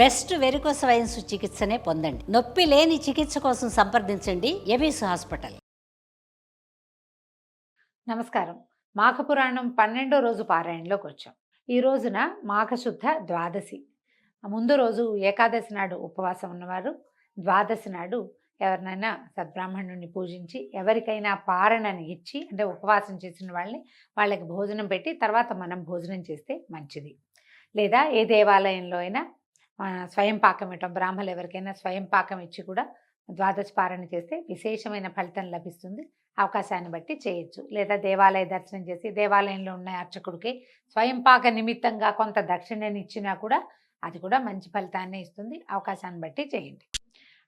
Best varicose wines చికిత్సనే పొందండి. నొప్పి లేని చికిత్స కోసం సంప్రదించండి ఎవిస్ హాస్పిటల్. నమస్కారం. మాఘపురాణం 12వ రోజు పారాయణలోకి వచ్చాం. ఈ రోజున మాఘశుద్ధ ద్వాదశి. ముందు రోజు ఏకాదశి నాడు ఉపవాసం ఉన్నవారు, ద్వాదశి నాడు ఎవరినైనా సద్బ్రాహ్మణుని పూజించి ఎవరికైనా పారణని ఇచ్చి, అంటే ఉపవాసం చేసిన వాళ్ళకి భోజనం పెట్టి తర్వాత మనం భోజనం చేస్తే మంచిది. లేదా ఏ దేవాలయంలో అయినా స్వయం పాకం ఇవ్వటం, బ్రాహ్మణులు ఎవరికైనా స్వయం పాకం ఇచ్చి కూడా ద్వాదశి పారణ చేస్తే విశేషమైన ఫలితం లభిస్తుంది. అవకాశాన్ని బట్టి చేయొచ్చు. లేదా దేవాలయ దర్శనం చేసి దేవాలయంలో ఉన్న అర్చకుడికి స్వయం పాక నిమిత్తంగా కొంత దక్షిణని ఇచ్చినా కూడా అది కూడా మంచి ఫలితాన్ని ఇస్తుంది. అవకాశాన్ని బట్టి చేయండి.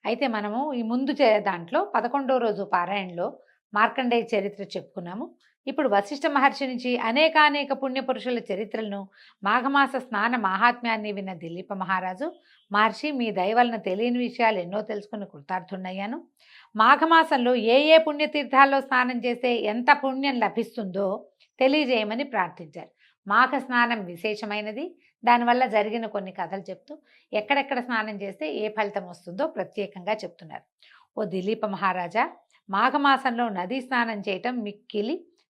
అయితే మనము ఈ ముందు దాంట్లో 11వ రోజు పారాయణలో మార్కండేయ చరిత్ర చెప్పుకున్నాము. ఇప్పుడు వశిష్ఠ మహర్షి నుంచి అనేక పుణ్యపురుషుల చరిత్రలను, మాఘమాస స్నాన మాహాత్మ్యాన్ని విన్న దిలీప మహారాజు, మహర్షి మీ దయవలన తెలియని విషయాలు ఎన్నో తెలుసుకుని కృతార్థున్నయ్యాను. మాఘమాసంలో ఏ పుణ్యతీర్థాల్లో స్నానం చేస్తే ఎంత పుణ్యం లభిస్తుందో తెలియజేయమని ప్రార్థించారు. మాఘ స్నానం విశేషమైనది. దానివల్ల జరిగిన కొన్ని కథలు చెప్తూ ఎక్కడెక్కడ స్నానం చేస్తే ఏ ఫలితం వస్తుందో ప్రత్యేకంగా చెప్తున్నారు. ఓ దిలీప మహారాజా, మాఘమాసంలో నదీ స్నానం చేయటం మిక్కిలి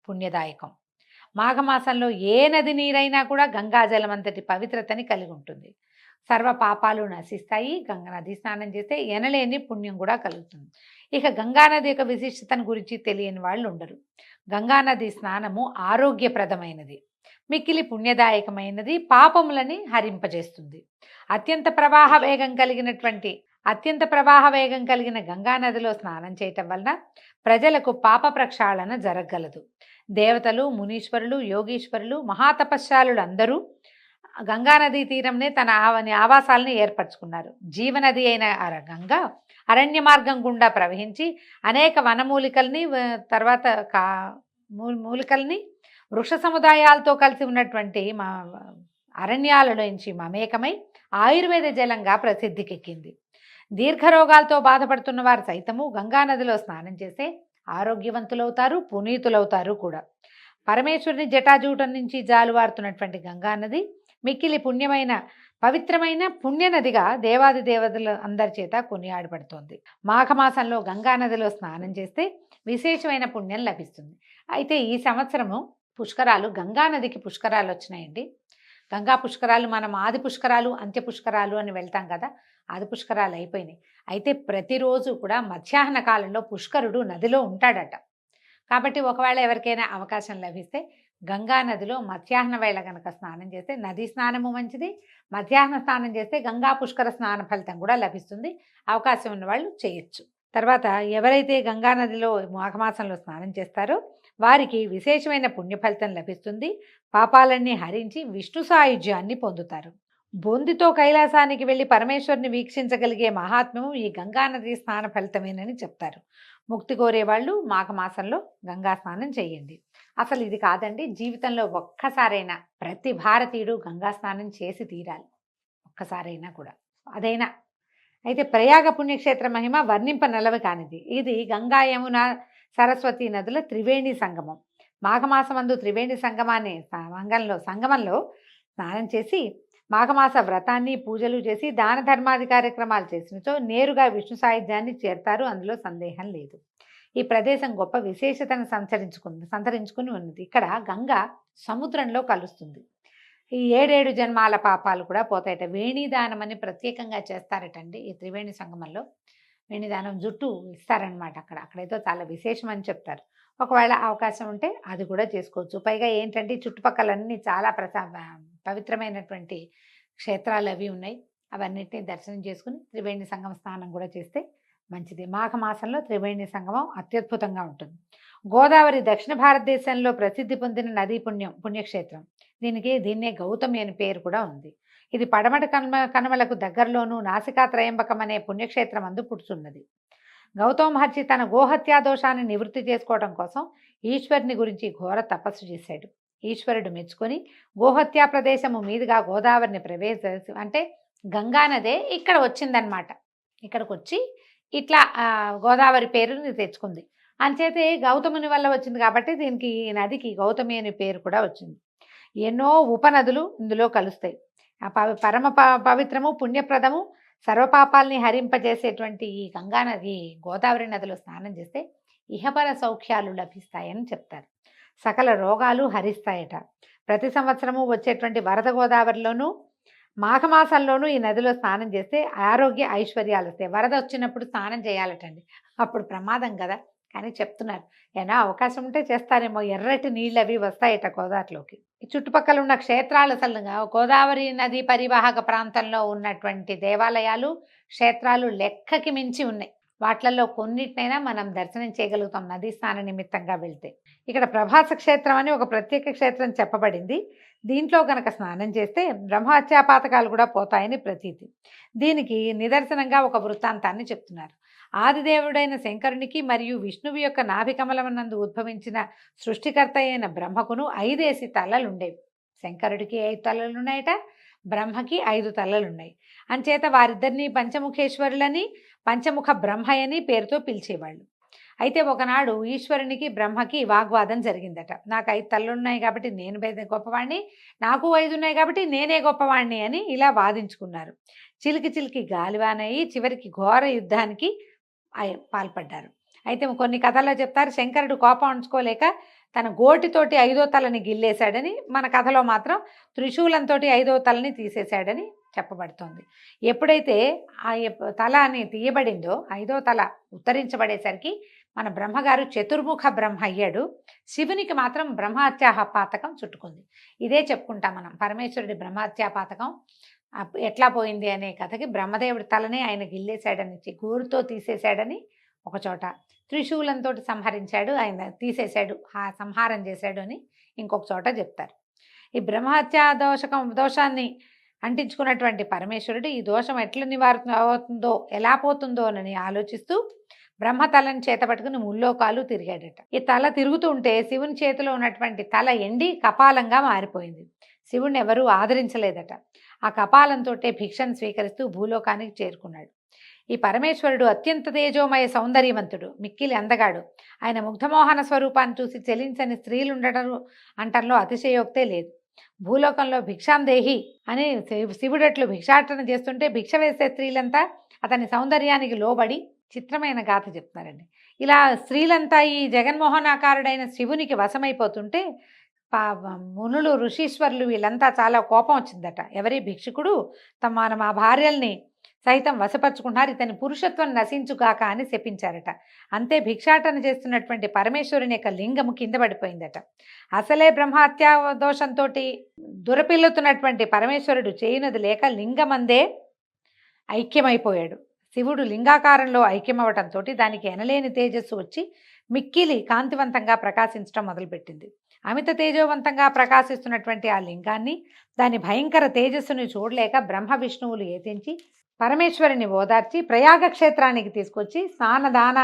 పుణ్యదాయకం. మాఘమాసంలో ఏ నది నీరైనా కూడా గంగాజలం అంతటి పవిత్రతని కలిగి ఉంటుంది. సర్వ పాపాలు నశిస్తాయి. నది స్నానం చేస్తే ఎనలేని పుణ్యం కూడా కలుగుతుంది. ఇక గంగానది యొక్క విశిష్టతను గురించి తెలియని వాళ్ళు ఉండరు. గంగానది స్నానము ఆరోగ్యప్రదమైనది, మిక్కిలి పుణ్యదాయకమైనది, పాపములని హరింపజేస్తుంది. అత్యంత ప్రవాహ వేగం కలిగిన గంగానదిలో స్నానం చేయటం వలన ప్రజలకు పాప ప్రక్షాళన జరగగలదు. దేవతలు, మునీశ్వరులు, యోగీశ్వరులు, మహాతపశ్శాలులు అందరూ గంగానదీ తీరంనే తన ఆవాసాలను ఏర్పరచుకున్నారు. జీవనది అయిన గంగ అరణ్య మార్గం గుండా ప్రవహించి అనేక వనమూలికల్ని, తర్వాత మూలికల్ని, వృక్ష సముదాయాలతో కలిసి ఉన్నటువంటి అరణ్యాలలోంచి మమేకమై ఆయుర్వేద జలంగా ప్రసిద్ధికెక్కింది. దీర్ఘరోగాలతో బాధపడుతున్న వారు సైతము గంగానదిలో స్నానం చేస్తే ఆరోగ్యవంతులవుతారు, పునీతులవుతారు కూడా. పరమేశ్వరుని జటాజూటం నుంచి జాలువారుతున్నటువంటి గంగానది మిక్కిలి పవిత్రమైన పుణ్యనదిగా దేవాది దేవతల అందరి చేత కొనియాడబడుతోంది. మాఘమాసంలో గంగానదిలో స్నానం చేస్తే విశేషమైన పుణ్యం లభిస్తుంది. అయితే ఈ సంవత్సరము గంగానదికి పుష్కరాలు వచ్చినాయండి. గంగా పుష్కరాలు మనం ఆది పుష్కరాలు, అంత్య పుష్కరాలు అని వెళ్తాం కదా. ఆది పుష్కరాలు అయిపోయినాయి. అయితే ప్రతిరోజు కూడా మధ్యాహ్న కాలంలో పుష్కరుడు నదిలో ఉంటాడట. కాబట్టి ఒకవేళ ఎవరికైనా అవకాశం లభిస్తే గంగా నదిలో మధ్యాహ్న వేళ కనుక స్నానం చేస్తే, నదీ స్నానము మంచిది, మధ్యాహ్న స్నానం చేస్తే గంగా పుష్కర స్నాన ఫలితం కూడా లభిస్తుంది. అవకాశం ఉన్న వాళ్ళు చేయొచ్చు. తర్వాత ఎవరైతే గంగా నదిలో మాఘమాసంలో స్నానం చేస్తారో వారికి విశేషమైన పుణ్యఫలితం లభిస్తుంది. పాపాలన్నీ హరించి విష్ణు సాయుధ్యాన్ని పొందుతారు. బొందితో కైలాసానికి వెళ్ళి పరమేశ్వరుని వీక్షించగలిగే మహాత్మ్యము ఈ గంగానది స్నాన ఫలితమేనని చెప్తారు. ముక్తి కోరేవాళ్ళు మాఘమాసంలో గంగా స్నానం చేయండి. అసలు ఇది కాదండి, జీవితంలో ఒక్కసారైనా ప్రతి భారతీయుడు గంగా స్నానం చేసి తీరాలి. ఒక్కసారైనా కూడా అదైనా. అయితే ప్రయాగ పుణ్యక్షేత్ర మహిమ వర్ణింప నలవి కానిది. ఇది గంగా, యమున, సరస్వతి నదుల త్రివేణి సంగమం. మాఘమాసమందు త్రివేణి సంగమంలో స్నానం చేసి మాఘమాస వ్రతాన్ని, పూజలు చేసి దాన ధర్మాది కార్యక్రమాలు చేసినచో నేరుగా విష్ణు సాయుధ్యాన్ని చేరతారు. అందులో సందేహం లేదు. ఈ ప్రదేశం గొప్ప విశేషతను సంతరించుకుని ఉన్నది. ఇక్కడ గంగ సముద్రంలో కలుస్తుంది. ఈ 7 జన్మాల పాపాలు కూడా పోతాయట. వేణిదానం అని ప్రత్యేకంగా చేస్తారటండి. ఈ త్రివేణి సంగమంలో వేణిదానం జుట్టు ఇస్తారనమాట. అక్కడైతే చాలా విశేషం అని చెప్తారు. ఒకవేళ అవకాశం ఉంటే అది కూడా చేసుకోవచ్చు. పైగా ఏంటంటే చుట్టుపక్కలన్నీ చాలా పవిత్రమైనటువంటి క్షేత్రాలు అవి ఉన్నాయి. అవన్నిటిని దర్శనం చేసుకుని త్రివేణి సంగమ స్నానం కూడా చేస్తే మంచిది. మాఘమాసంలో త్రివేణి సంగమం అత్యద్భుతంగా ఉంటుంది. గోదావరి దక్షిణ భారతదేశంలో ప్రసిద్ధి పొందిన నదీ పుణ్యక్షేత్రం. దీన్నే గౌతమి అని పేరు కూడా ఉంది. ఇది పడమట కనుమలకు దగ్గరలోనూ నాసికా త్రయంబకం అనే పుణ్యక్షేత్రం అందు పుడుతున్నది. గౌతమ మహర్షి తన గోహత్యా దోషాన్ని నివృత్తి చేసుకోవడం కోసం ఈశ్వరుని గురించి ఘోర తపస్సు చేశాడు. ఈశ్వరుడు మెచ్చుకొని గోహత్యా ప్రదేశము మీదుగా గోదావరిని అంటే గంగానదే ఇక్కడ వచ్చిందనమాట. ఇక్కడికి వచ్చి ఇట్లా గోదావరి పేరుని తెచ్చుకుంది. అంచేతే గౌతముని వల్ల వచ్చింది కాబట్టి ఈ నదికి గౌతమి అనే పేరు కూడా వచ్చింది. ఎన్నో ఉపనదులు ఇందులో కలుస్తాయి. పరమ పవిత్రము పుణ్యప్రదము సర్వపాపాల్ని హరింపజేసేటువంటి ఈ గంగా నది గోదావరి నదిలో స్నానం చేస్తే ఇహపర సౌఖ్యాలు లభిస్తాయని చెప్తారు. సకల రోగాలు హరిస్తాయట. ప్రతి సంవత్సరము వచ్చేటువంటి వరద గోదావరిలోనూ మాఘమాసంలోనూ ఈ నదిలో స్నానం చేస్తే ఆరోగ్య ఐశ్వర్యాలు వస్తాయి. వరద వచ్చినప్పుడు స్నానం చేయాలటండి, అప్పుడు ప్రమాదం కదా, కానీ చెప్తున్నారు. ఏనా అవకాశం ఉంటే చేస్తారేమో. ఎర్రటి నీళ్ళు అవి వస్తాయట గోదావరిలోకి. ఈ చుట్టుపక్కల ఉన్న క్షేత్రాలు అసలు గోదావరి నది పరివాహక ప్రాంతంలో ఉన్నటువంటి దేవాలయాలు క్షేత్రాలు లెక్కకి మించి ఉన్నాయి. వాట్లలో కొన్నిటినైనా మనం దర్శనం చేయగలుగుతాం నదీ స్నాన నిమిత్తంగా వెళ్తే. ఇక్కడ ప్రభాస క్షేత్రం అని ఒక ప్రత్యేక క్షేత్రం చెప్పబడింది. దీంట్లో కనుక స్నానం చేస్తే బ్రహ్మహత్యాపాతకాలు కూడా పోతాయని ప్రతీతి. దీనికి నిదర్శనంగా ఒక వృత్తాంతాన్ని చెప్తున్నారు. ఆదిదేవుడైన శంకరునికి మరియు విష్ణువు యొక్క నాభికమలమునందు ఉద్భవించిన సృష్టికర్త అయిన బ్రహ్మకును 5 తలలుండేవి. శంకరుడికి 5 తలలున్నాయట, బ్రహ్మకి 5 తలలున్నాయి. అంచేత వారిద్దరిని పంచముఖేశ్వరులని పంచముఖ బ్రహ్మయని పేరుతో పిలిచేవాళ్ళు. అయితే ఒకనాడు ఈశ్వరునికి బ్రహ్మకి వాగ్వాదం జరిగిందట. నాకు 5 తలలున్నాయి కాబట్టి నేను గొప్పవాణ్ణి, నాకు 5 ఉన్నాయి కాబట్టి నేనే గొప్పవాణ్ణి అని ఇలా వాదించుకున్నారు. చిలికి చిలికి గాలివానయ్యి చివరికి ఘోర యుద్ధానికి పాల్పడ్డారు. అయితే కొన్ని కథల్లో చెప్తారు శంకరుడు కోపం ఉంచుకోలేక తన గోటితోటి 5వ తలని గిల్లేశాడని, మన కథలో మాత్రం త్రిశూలంతో 5వ తలని తీసేశాడని చెప్పబడుతోంది. ఎప్పుడైతే ఆ తల అని తీయబడిందో 5వ తల ఉత్తరించబడేసరికి మన బ్రహ్మగారు చతుర్ముఖ బ్రహ్మ అయ్యాడు. శివునికి మాత్రం బ్రహ్మహత్యాపాతకం చుట్టుకుంది. ఇదే చెప్పుకుంటాం మనం. పరమేశ్వరుడి బ్రహ్మహత్యాపాతకం ఎట్లా పోయింది అనే కథకి బ్రహ్మదేవుడి తలనే ఆయన గిల్లేశాడని, గోరుతో తీసేశాడని ఒక చోట, త్రిశూలంతో సంహరించాడు ఆయన, తీసేశాడు, సంహారం చేశాడు అని ఇంకొక చోట చెప్తారు. ఈ బ్రహ్మహత్యా దోషాన్ని అంటించుకున్నటువంటి పరమేశ్వరుడు ఈ దోషం ఎట్లా నివారణ అవుతుందో, ఎలా పోతుందో అని ఆలోచిస్తూ బ్రహ్మతలని చేతపట్టుకుని ముల్లోకాలు తిరిగాడట. ఈ తల తిరుగుతూ ఉంటే శివుని చేతిలో ఉన్నటువంటి తల ఎండి కపాలంగా మారిపోయింది. శివుణ్ణి ఎవరూ ఆదరించలేదట. ఆ కపాలంతో భిక్షను స్వీకరిస్తూ భూలోకానికి చేరుకున్నాడు. ఈ పరమేశ్వరుడు అత్యంత తేజోమయ సౌందర్యవంతుడు, మిక్కిలి అందగాడు. ఆయన ముగ్ధమోహన స్వరూపాన్ని చూసి చెలించని స్త్రీలు ఉండడం అంటంలో అతిశయోక్తే లేదు. భూలోకంలో భిక్షాందేహి అని శివుడట్లు భిక్షాటన చేస్తుంటే భిక్ష వేసే స్త్రీలంతా అతని సౌందర్యానికి లోబడి చిత్రమైన గాథ చెప్తున్నారండి. ఇలా స్త్రీలంతా ఈ జగన్మోహనాకారుడైన శివునికి వశమైపోతుంటే మునులు ఋషీశ్వరులు వీళ్ళంతా చాలా కోపం వచ్చిందట. ఎవరి భిక్షుకుడు మా భార్యల్ని సైతం వశపరుచుకుంటున్నారు, ఇతని పురుషత్వం నశించుగాక అని శపించారట. అంతే భిక్షాటన చేస్తున్నటువంటి పరమేశ్వరుని యొక్క లింగము కింద పడిపోయిందట. అసలే బ్రహ్మహత్యా దోషంతో దురపిల్లుతున్నటువంటి పరమేశ్వరుడు చేయునది లేక లింగమందే ఐక్యమైపోయాడు. శివుడు లింగాకారంలో ఐక్యమవటంతో దానికి ఎనలేని తేజస్సు వచ్చి మిక్కిలి కాంతివంతంగా ప్రకాశించడం మొదలుపెట్టింది. అమిత తేజోవంతంగా ప్రకాశిస్తున్నటువంటి ఆ లింగాన్ని, దాని భయంకర తేజస్సుని చూడలేక బ్రహ్మ విష్ణువులు ఏతించి పరమేశ్వరుని ఓదార్చి ప్రయాగ క్షేత్రానికి తీసుకొచ్చి స్నానదాన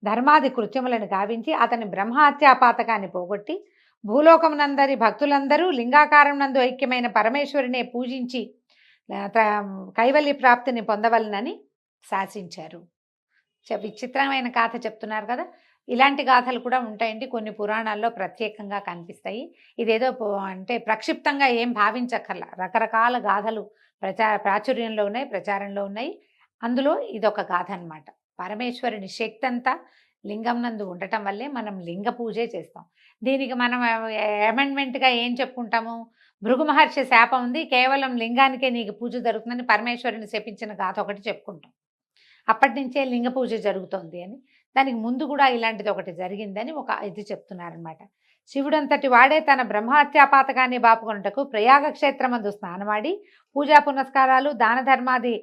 ధర్మాది కృత్యములను గావించి అతని బ్రహ్మహత్యాపాతకాన్ని పోగొట్టి భూలోకమునందరి భక్తులందరూ లింగాకారం నందు ఐక్యమైన పరమేశ్వరునే పూజించి కైవల్య ప్రాప్తిని పొందవలనని శాసించారు. విచిత్రమైన గాథ చెప్తున్నారు కదా. ఇలాంటి గాథలు కూడా ఉంటాయండి, కొన్ని పురాణాల్లో ప్రత్యేకంగా కనిపిస్తాయి. ఇదేదో అంటే ప్రక్షిప్తంగా ఏం భావించక్కర్లా. రకరకాల గాథలు ప్రాచుర్యంలో ఉన్నాయి, ప్రచారంలో ఉన్నాయి. అందులో ఇదొక గాథ అన్నమాట. పరమేశ్వరుని శక్తి అంతా లింగం నందు ఉండటం వల్లే మనం లింగ పూజే చేస్తాం. దీనికి మనం అమెండ్మెంట్గా ఏం చెప్పుకుంటాము, భృగు మహర్షి శాపం ఉంది, కేవలం లింగానికే నీకు పూజ జరుగుతుందని పరమేశ్వరుని శపించిన గాథ ఒకటి చెప్పుకుంటాం. అప్పటి నుంచే లింగ పూజ జరుగుతోంది అని. దానికి ముందు కూడా ఇలాంటిది ఒకటి జరిగిందని ఒక ఇది చెప్తున్నారనమాట. శివుడంతటి వాడే తన బ్రహ్మహత్యాపాతకాన్ని బాపుకొనుటకు ప్రయాగ క్షేత్రమందు స్నానమాడి పూజా పునస్కారాలు దాన ధర్మాది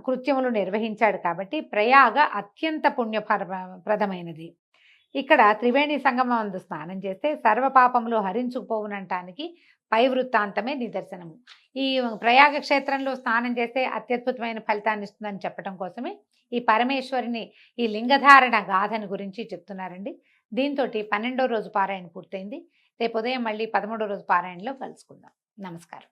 కృత్యములు నిర్వహించాడు. కాబట్టి ప్రయాగ అత్యంత పుణ్యప్రదమైనది. ఇక్కడ త్రివేణి సంగమం అందు స్నానం చేస్తే సర్వపాపములు హరించుకుపోవునంటానికి పై వృత్తాంతమే నిదర్శనము. ఈ ప్రయాగ క్షేత్రంలో స్నానం చేస్తే అత్యద్భుతమైన ఫలితాన్ని ఇస్తుందని చెప్పడం కోసమే ఈ పరమేశ్వరిని ఈ లింగధారణ గాథను గురించి చెప్తున్నారండి. దీంతో 12వ రోజు పారాయణ పూర్తయింది. రేపు ఉదయం మళ్ళీ 13వ రోజు పారాయణలో కలుసుకుందాం. నమస్కారం.